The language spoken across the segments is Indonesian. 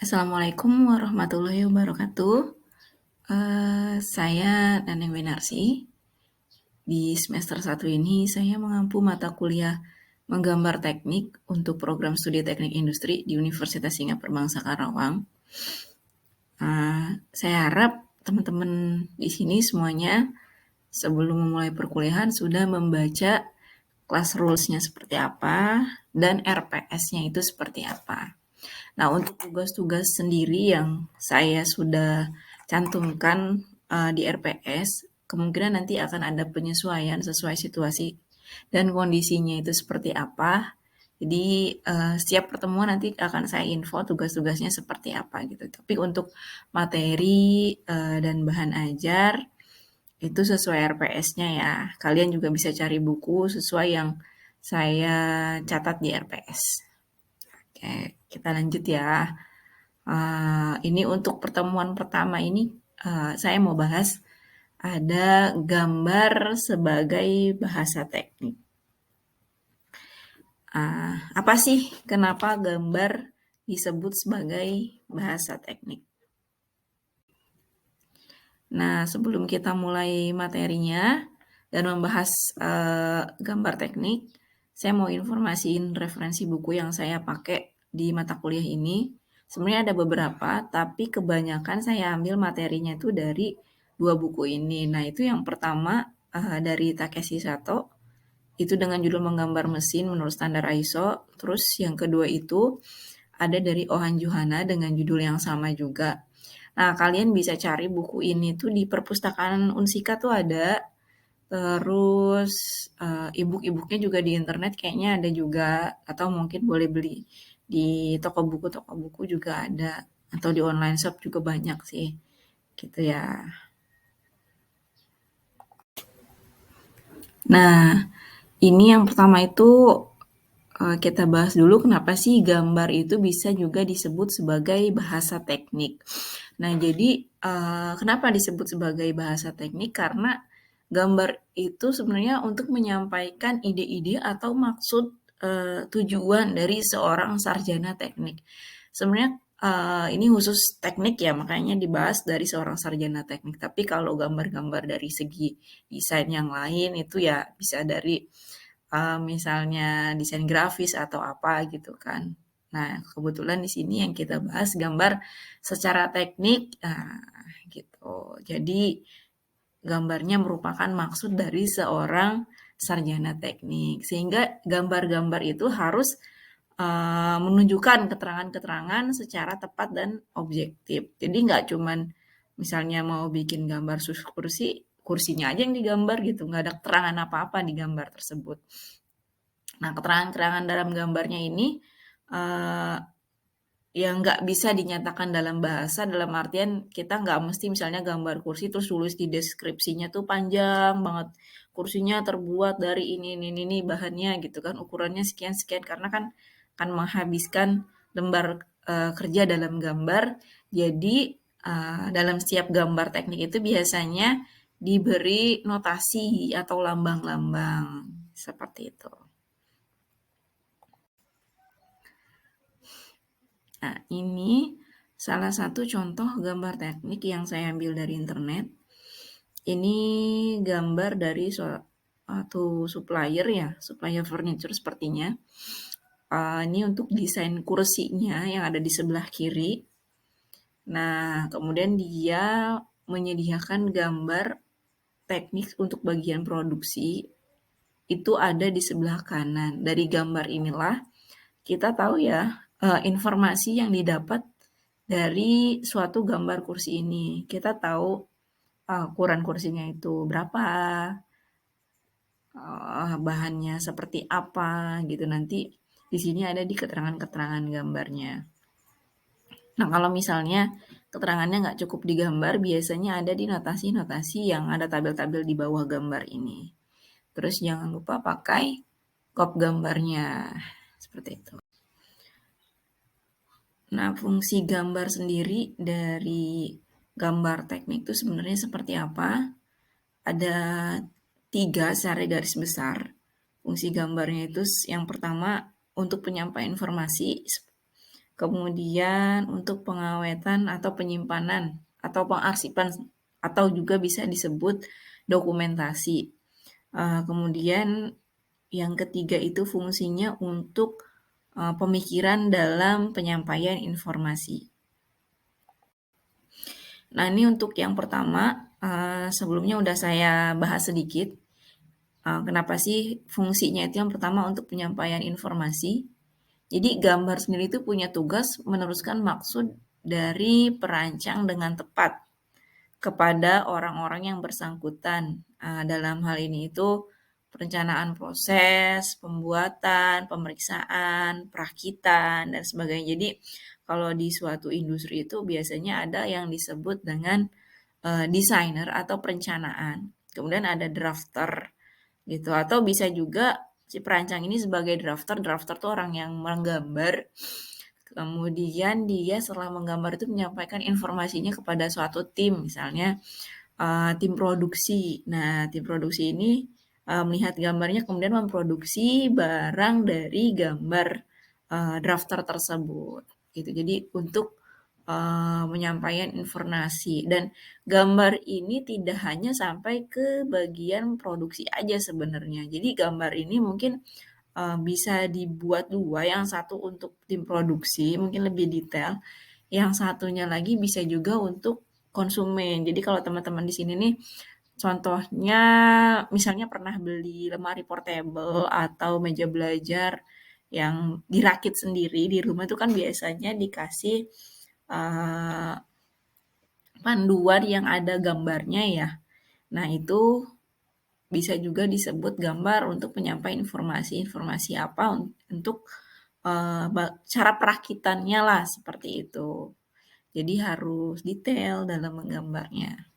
Assalamualaikum warahmatullahi wabarakatuh. Saya Neneng Winarsi. Di semester 1 ini saya mengampu mata kuliah menggambar teknik untuk program studi teknik industri di Universitas Singapura Bangsa Karawang. Saya harap teman-teman di sini semuanya sebelum memulai perkuliahan sudah membaca class rules-nya seperti apa dan RPS-nya itu seperti apa. Nah, untuk tugas-tugas sendiri yang saya sudah cantumkan di RPS, kemungkinan nanti akan ada penyesuaian sesuai situasi dan kondisinya itu seperti apa. Jadi setiap pertemuan nanti akan saya info tugas-tugasnya seperti apa gitu. Tapi untuk materi dan bahan ajar itu sesuai RPS-nya ya. Kalian juga bisa cari buku sesuai yang saya catat di RPS. Oke, kita lanjut ya. Ini untuk pertemuan pertama ini saya mau bahas ada gambar sebagai bahasa teknik. Apa sih kenapa gambar disebut sebagai bahasa teknik? Nah, sebelum kita mulai materinya dan membahas gambar teknik, saya mau informasiin referensi buku yang saya pakai di mata kuliah ini. Sebenarnya ada beberapa, tapi kebanyakan saya ambil materinya itu dari dua buku ini. Nah, itu yang pertama dari Takeshi Sato, itu dengan judul Menggambar Mesin menurut Standar ISO. Terus yang kedua itu ada dari Ohan Juhana dengan judul yang sama juga. Nah, kalian bisa cari buku ini tuh di perpustakaan Unsika tuh ada. Terus e-book-e-booknya juga di internet kayaknya ada juga, atau mungkin boleh beli di toko buku juga ada, atau di online shop juga banyak sih, gitu ya. Nah, ini yang pertama itu kita bahas dulu kenapa sih gambar itu bisa juga disebut sebagai bahasa teknik. Nah, jadi kenapa disebut sebagai bahasa teknik? Karena gambar itu sebenarnya untuk menyampaikan ide-ide atau maksud tujuan dari seorang sarjana teknik. Sebenarnya ini khusus teknik ya, makanya dibahas dari seorang sarjana teknik. Tapi kalau gambar-gambar dari segi desain yang lain itu ya bisa dari misalnya desain grafis atau apa gitu kan. Nah, kebetulan di sini yang kita bahas gambar secara teknik, gitu. Jadi gambarnya merupakan maksud dari seorang sarjana teknik. Sehingga gambar-gambar itu harus menunjukkan keterangan-keterangan secara tepat dan objektif. Jadi nggak cuman misalnya mau bikin gambar kursi, kursinya aja yang digambar gitu, nggak ada keterangan apa-apa di gambar tersebut. Nah, keterangan-keterangan dalam gambarnya ini uh, yang nggak bisa dinyatakan dalam bahasa, dalam artian kita nggak mesti misalnya gambar kursi terus tulis di deskripsinya tuh panjang banget. Kursinya terbuat dari ini bahannya gitu kan, ukurannya sekian-sekian karena kan menghabiskan lembar kerja dalam gambar. Jadi dalam setiap gambar teknik itu biasanya diberi notasi atau lambang-lambang seperti itu. Nah, ini salah satu contoh gambar teknik yang saya ambil dari internet. Ini gambar dari suatu supplier ya, supplier furniture sepertinya. Ini untuk desain kursinya yang ada di sebelah kiri. Nah, kemudian dia menyediakan gambar teknik untuk bagian produksi itu ada di sebelah kanan. Dari gambar inilah kita tahu ya informasi yang didapat dari suatu gambar kursi ini. Kita tahu ukuran kursinya itu berapa, bahannya seperti apa gitu. Nanti di sini ada di keterangan-keterangan gambarnya. Nah, kalau misalnya keterangannya nggak cukup di gambar, biasanya ada di notasi-notasi yang ada tabel-tabel di bawah gambar ini. Terus jangan lupa pakai kop gambarnya, seperti itu. Nah, fungsi gambar sendiri dari gambar teknik itu sebenarnya seperti apa? Ada 3 secara garis besar. Fungsi gambarnya itu yang pertama untuk penyampaian informasi, kemudian untuk pengawetan atau penyimpanan atau pengarsipan atau juga bisa disebut dokumentasi. Kemudian yang ketiga itu fungsinya untuk pemikiran dalam penyampaian informasi. Nah, ini untuk yang pertama, sebelumnya udah saya bahas sedikit. Kenapa sih fungsinya itu yang pertama untuk penyampaian informasi. Jadi gambar sendiri itu punya tugas meneruskan maksud dari perancang dengan tepat kepada orang-orang yang bersangkutan. Dalam hal ini itu perencanaan proses, pembuatan, pemeriksaan, perakitan, dan sebagainya. Jadi kalau di suatu industri itu biasanya ada yang disebut dengan desainer atau perencanaan. Kemudian ada drafter gitu. Atau bisa juga si perancang ini sebagai drafter. Drafter tuh orang yang menggambar. Kemudian dia setelah menggambar itu menyampaikan informasinya kepada suatu tim, misalnya tim produksi. Nah, tim produksi ini melihat gambarnya kemudian memproduksi barang dari gambar drafter tersebut. Gitu. Jadi untuk menyampaikan informasi dan gambar ini tidak hanya sampai ke bagian produksi aja sebenarnya. Jadi gambar ini mungkin bisa dibuat dua, yang satu untuk tim produksi mungkin lebih detail, yang satunya lagi bisa juga untuk konsumen. Jadi kalau teman-teman di sini nih, contohnya misalnya pernah beli lemari portable atau meja belajar yang dirakit sendiri di rumah itu kan biasanya dikasih uh, panduan yang ada gambarnya ya. Nah, itu bisa juga disebut gambar untuk penyampaian informasi-informasi apa untuk cara perakitannya lah seperti itu. Jadi harus detail dalam menggambarnya.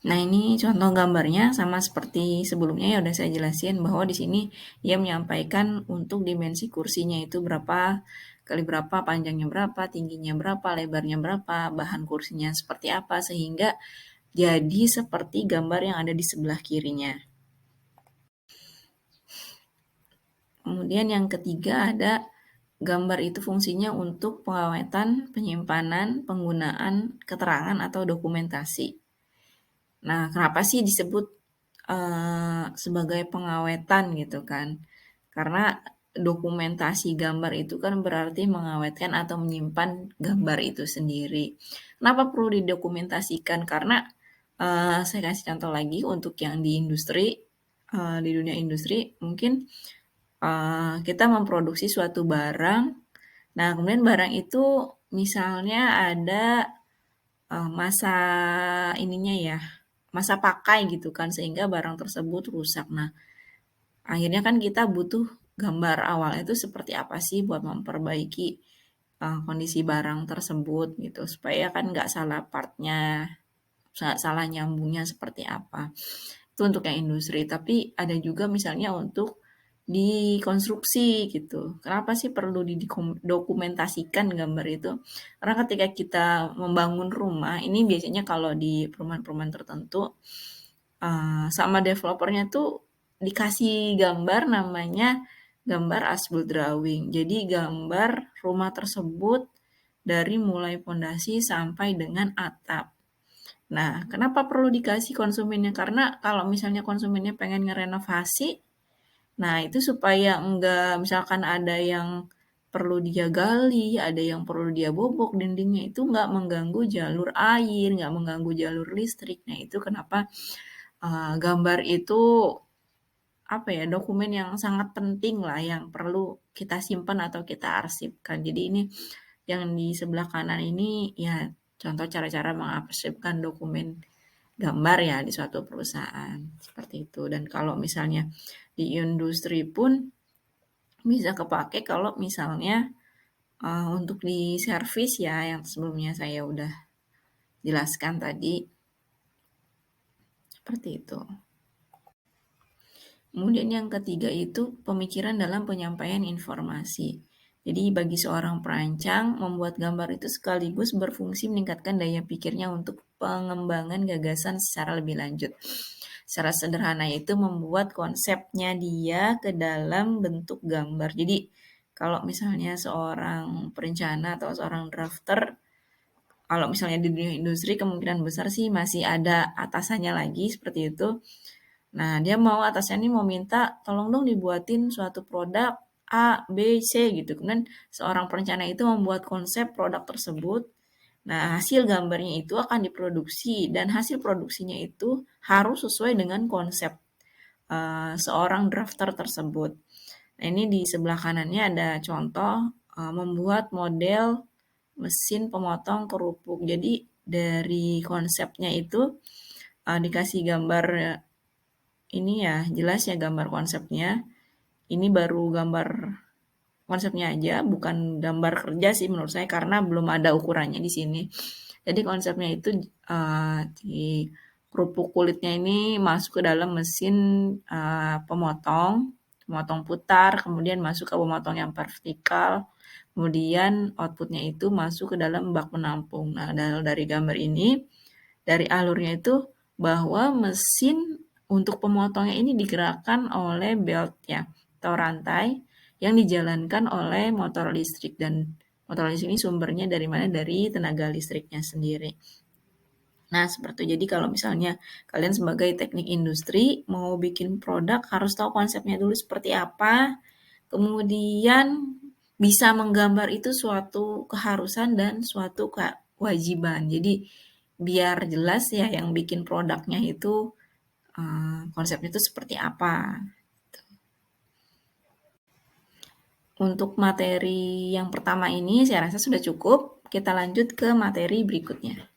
Nah, ini contoh gambarnya sama seperti sebelumnya ya udah saya jelasin bahwa di sini ia menyampaikan untuk dimensi kursinya itu berapa kali berapa, panjangnya berapa, tingginya berapa, lebarnya berapa, bahan kursinya seperti apa sehingga jadi seperti gambar yang ada di sebelah kirinya. Kemudian yang ketiga ada gambar itu fungsinya untuk pengawetan, penyimpanan, penggunaan keterangan atau dokumentasi. Nah, kenapa sih disebut sebagai pengawetan gitu kan? Karena dokumentasi gambar itu kan berarti mengawetkan atau menyimpan gambar itu sendiri. Kenapa perlu didokumentasikan? Karena saya kasih contoh lagi untuk yang di industri, di dunia industri mungkin kita memproduksi suatu barang. Nah, kemudian barang itu misalnya ada masa ininya ya, masa pakai gitu kan, sehingga barang tersebut rusak. Nah, akhirnya kan kita butuh gambar awal itu seperti apa sih buat memperbaiki kondisi barang tersebut gitu, supaya kan nggak salah partnya, salah nyambungnya seperti apa. Itu untuk yang industri, tapi ada juga misalnya untuk di konstruksi gitu. Kenapa sih perlu didokumentasikan gambar itu? Karena ketika kita membangun rumah, ini biasanya kalau di perumahan-perumahan tertentu, sama developernya tuh dikasih gambar namanya gambar as-built drawing. Jadi gambar rumah tersebut dari mulai fondasi sampai dengan atap. Nah, kenapa perlu dikasih konsumennya? Karena kalau misalnya konsumennya pengen ngerenovasi, nah itu supaya enggak misalkan ada yang perlu dia gali, ada yang perlu dia bobok dindingnya, itu enggak mengganggu jalur air, enggak mengganggu jalur listrik. Nah, itu kenapa gambar itu apa ya, dokumen yang sangat penting lah yang perlu kita simpan atau kita arsipkan. Jadi ini yang di sebelah kanan ini ya contoh cara-cara mengarsipkan dokumen gambar ya di suatu perusahaan seperti itu. Dan kalau misalnya di industri pun bisa kepake kalau misalnya untuk di servis ya yang sebelumnya saya udah jelaskan tadi seperti itu. Kemudian yang ketiga itu pemikiran dalam penyampaian informasi. Jadi bagi seorang perancang, membuat gambar itu sekaligus berfungsi meningkatkan daya pikirnya untuk pengembangan gagasan secara lebih lanjut. Secara sederhana itu membuat konsepnya dia ke dalam bentuk gambar. Jadi Kalau misalnya seorang perencana atau seorang drafter, kalau misalnya di dunia industri kemungkinan besar sih masih ada atasannya lagi seperti itu. Nah, dia mau atasannya ini mau minta tolong dong dibuatin suatu produk A, B, C gitu. Kemudian seorang perencana itu membuat konsep produk tersebut. Nah, hasil gambarnya itu akan diproduksi dan hasil produksinya itu harus sesuai dengan konsep seorang drafter tersebut. Nah, ini di sebelah kanannya ada contoh membuat model mesin pemotong kerupuk. Jadi dari konsepnya itu dikasih gambar ini ya, jelas ya gambar konsepnya. Ini baru gambar konsepnya aja, bukan gambar kerja sih menurut saya karena belum ada ukurannya di sini. Jadi konsepnya itu di kerupuk kulitnya ini masuk ke dalam mesin pemotong, pemotong putar, kemudian masuk ke pemotong yang vertikal, kemudian outputnya itu masuk ke dalam bak penampung. Nah, dari gambar ini, dari alurnya itu bahwa mesin untuk pemotongnya ini digerakkan oleh belt ya, atau rantai yang dijalankan oleh motor listrik dan motor listrik ini sumbernya dari mana? Dari tenaga listriknya sendiri. Nah, seperti itu. Jadi kalau misalnya kalian sebagai teknik industri mau bikin produk harus tahu konsepnya dulu seperti apa, kemudian bisa menggambar itu suatu keharusan dan suatu kewajiban. Jadi biar jelas ya yang bikin produknya itu konsepnya itu seperti apa. Untuk materi yang pertama ini saya rasa sudah cukup. Kita lanjut ke materi berikutnya.